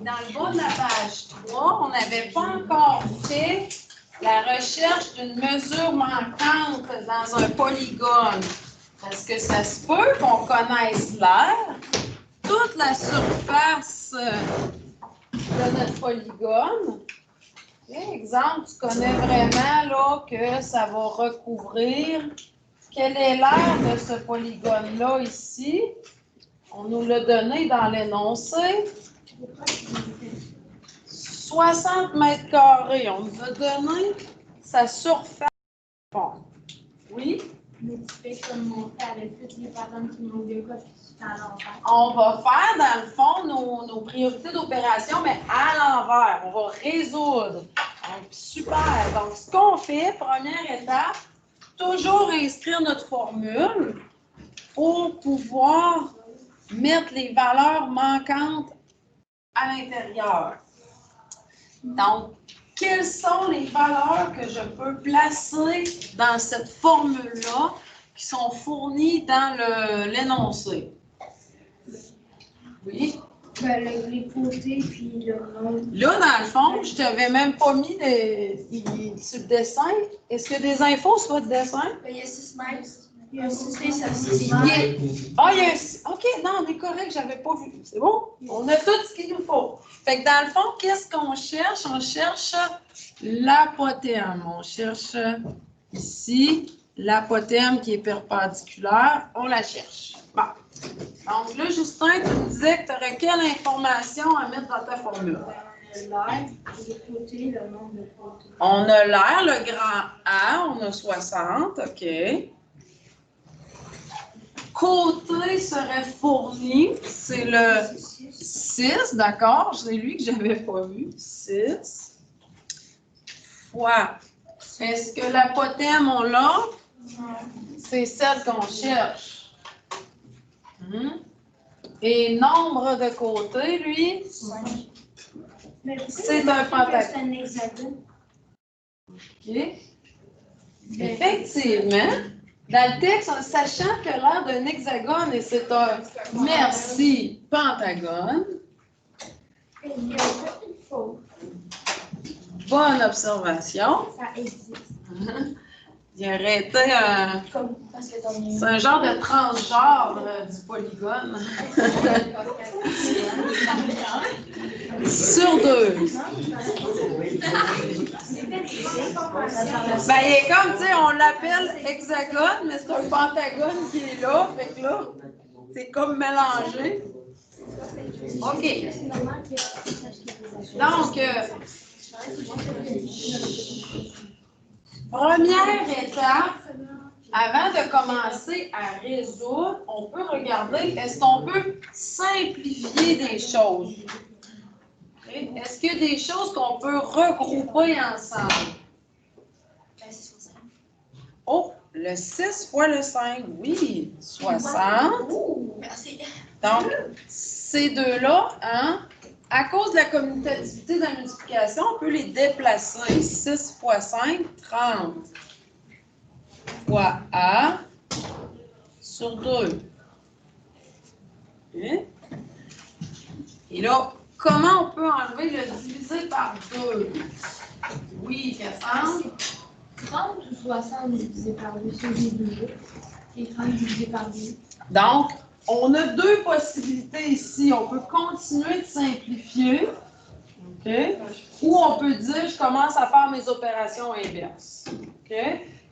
Dans le bas de la page 3, on n'avait pas encore fait la recherche d'une mesure manquante dans un polygone. Parce que ça se peut qu'on connaisse l'aire, toute la surface de notre polygone. Okay, exemple, tu connais vraiment là, que ça va recouvrir. Quelle est l'aire de ce polygone-là ici? On nous l'a donné dans l'énoncé. 60 mètres carrés. On nous a donné sa surface. Bon. Oui? Mais tu fais comme monter avec toutes les patterns qui n'ont deux cas à l'envers. On va faire, dans le fond, nos priorités d'opération, mais à l'envers. On va résoudre. Donc, super. Donc, ce qu'on fait, première étape, toujours inscrire notre formule pour pouvoir mettre les valeurs manquantes à l'intérieur. Donc, quelles sont les valeurs que je peux placer dans cette formule-là qui sont fournies dans l'énoncé? Oui? Ben, les côtés, puis le nom. Là, dans le fond, je ne t'avais même pas mis sur le dessin. Est-ce qu'il y a des infos sur votre dessin? Ben, il y a 6 mètres. Il y a 6 mètres, ça se Ah, il y a OK, non, on est correct, je n'avais pas vu. C'est bon? On a tout ce qu'il nous faut. Fait que dans le fond, qu'est-ce qu'on cherche? On cherche l'apothème. On cherche ici l'apothème qui est perpendiculaire. On la cherche. Bon. Donc là, Justin, tu me disais que tu aurais quelle information à mettre dans ta formule? L'air, les côtés, le nombre de côtés. On a l'air, le grand A, on a 60, OK. Côté serait fourni, c'est le 6, d'accord? C'est lui que je n'avais pas vu. 6 fois. Est-ce que l'apothème, on l'a? C'est celle qu'on cherche. Et nombre de côtés, lui? C'est un pentagone. C'est un hexagone. OK. Effectivement. Dans le texte, en sachant que l'aire d'un hexagone, et c'est un merci pentagone. Bonne observation. Ça existe. Il aurait été c'est un genre de transgenre du polygone. Sur 2. Ben, il est comme, tu sais, on l'appelle hexagone, mais c'est un pentagone qui est là. Fait que là, c'est comme mélangé. OK. Donc, première étape, avant de commencer à résoudre, on peut regarder, est-ce qu'on peut simplifier des choses? Est-ce qu'il y a des choses qu'on peut regrouper ensemble? Oh, le 6 fois le 5, oui, 60. Donc, ces deux-là, hein, à cause de la commutativité de la multiplication, on peut les déplacer. 6 fois 5, 30 fois A sur 2. Okay. Et là, comment on peut enlever le divisé par 2? Oui, Cassandre? 30 ou 60 divisé par 2, c'est les deux. Et 30 divisé par 2. Donc, on a deux possibilités ici. On peut continuer de simplifier. OK? Ou on peut dire, je commence à faire mes opérations inverses. OK?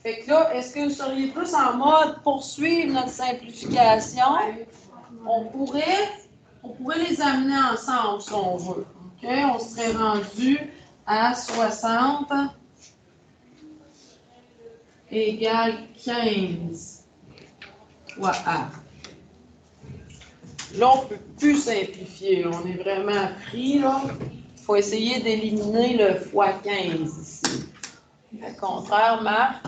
Fait que là, est-ce que vous seriez plus en mode poursuivre notre simplification? On pourrait les amener ensemble si on veut. OK? On serait rendu à 60 égale 15 fois A. Là, on ne peut plus simplifier. On est vraiment pris, là. Il faut essayer d'éliminer le fois 15 ici. Au contraire, Marc.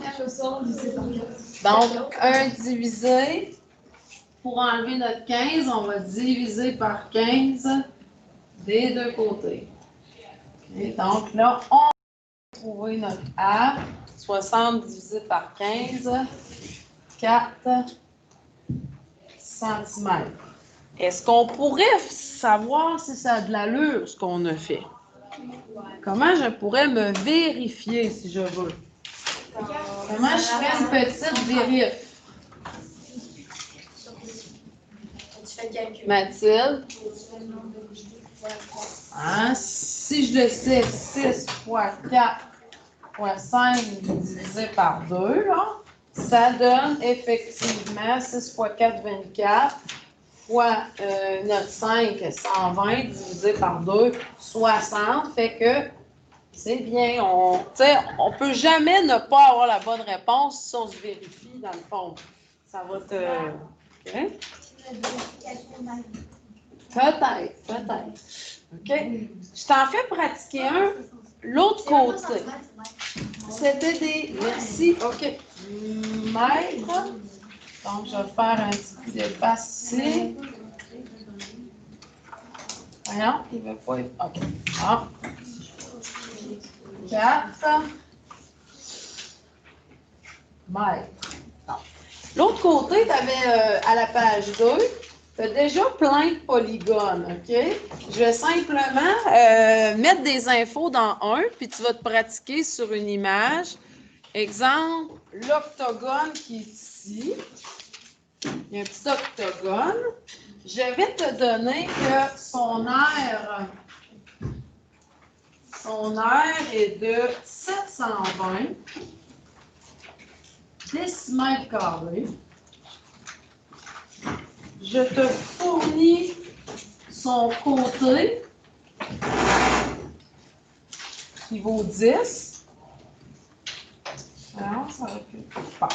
Donc, 1 divisé. Pour enlever notre 15, on va diviser par 15 des deux côtés. Okay, donc là, on va trouver notre A. 60 divisé par 15, 4 cm. Est-ce qu'on pourrait savoir si ça a de l'allure, ce qu'on a fait? Comment je pourrais me vérifier si je veux? Comment je ferais une petite vérif? Mathilde? Hein? Si je le sais, 6 fois 4 fois 5 divisé par 2, là, ça donne effectivement 6 fois 4, 24, fois notre 5, 120, divisé par 2, 60. Fait que c'est bien. On ne peut jamais ne pas avoir la bonne réponse si on se vérifie dans le fond. Ça va te... Okay? Peut-être. OK? Je t'en fais pratiquer un. L'autre côté. C'était des... Merci. OK. Mètres. Donc, je vais faire un petit coup d'efface ici. Voyons, il ne veut pas... OK. Ah. 4 mètres. L'autre côté, tu avais à la page 2, tu as déjà plein de polygones, OK? Je vais simplement mettre des infos dans un, puis tu vas te pratiquer sur une image. Exemple, l'octogone qui est ici. Il y a un petit octogone. Je vais te donner que son aire est de 720 décimètres carrés. Je te fournis son côté qui vaut 10. Alors, ça va plus faire.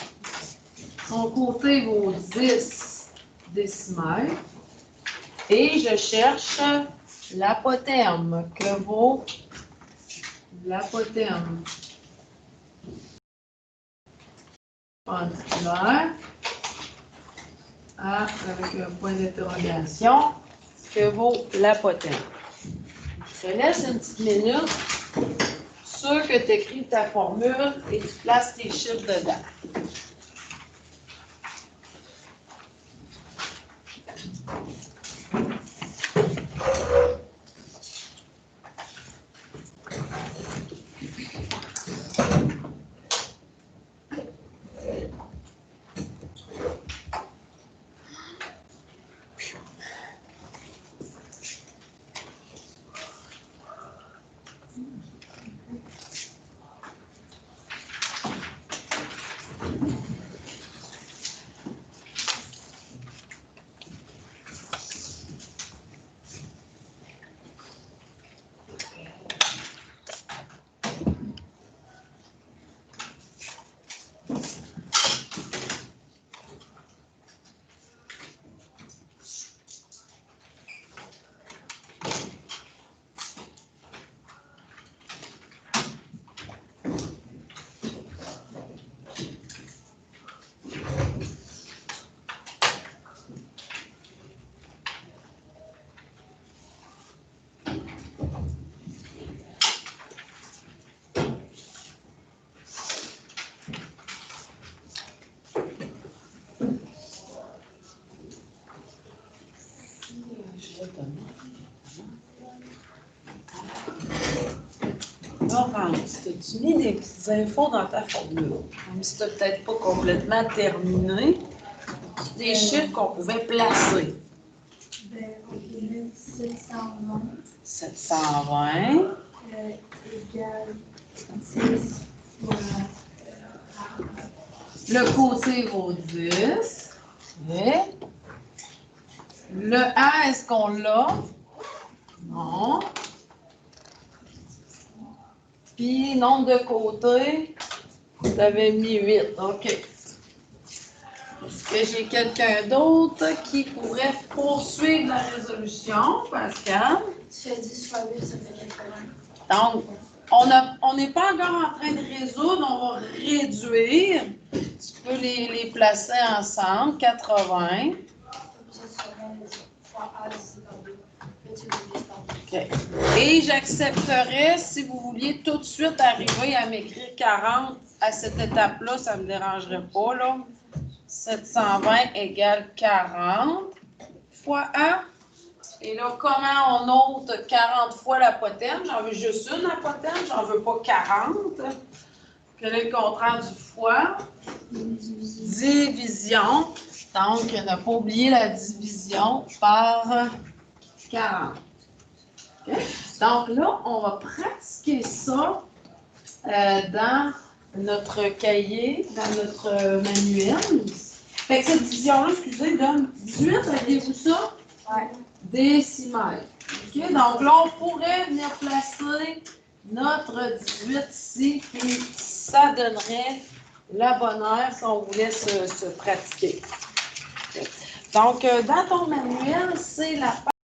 Son côté vaut 10 décimètres. Et je cherche l'apotherme. Que vaut l'apotherme? Pendiculaire. Ah, avec un point d'interrogation. Que vaut l'apotherme? Je te laisse une petite minute. Sûr que tu écris ta formule et tu places tes chiffres dedans. Laurence, as-tu mis des petites infos dans ta formule? Même si tu n'as peut-être pas complètement terminé, des chiffres qu'on pouvait placer. Ben, on peut mettre 720. 720. Égale 6 fois Le côté vaut 10. Okay. Le A, est-ce qu'on l'a? Non. Puis, nombre de côtés, tu avais mis 8. OK. Est-ce que j'ai quelqu'un d'autre qui pourrait poursuivre la résolution, Pascal? Tu fais 10 fois 8, ça fait 80. Donc, on n'est pas encore en train de résoudre, on va réduire. Tu peux les placer ensemble, 80. Okay. Et j'accepterais, si vous vouliez tout de suite arriver à m'écrire 40 à cette étape-là, ça ne me dérangerait pas, là. 720 égale 40. fois A. Et là, comment on ôte 40 fois l'apotène? J'en veux juste une apotène, j'en veux pas 40. Quel est le contraire du fois? Division. Donc, ne pas oublier la division par 40. Okay? Donc là, on va pratiquer ça dans notre cahier, dans notre manuel. Fait que cette division-là, excusez, donne 18, aviez-vous ça? Ouais. Décimètre. OK? Donc là, on pourrait venir placer notre 18 ici, puis ça donnerait la bonne heure si on voulait se pratiquer. Donc, dans ton manuel, c'est la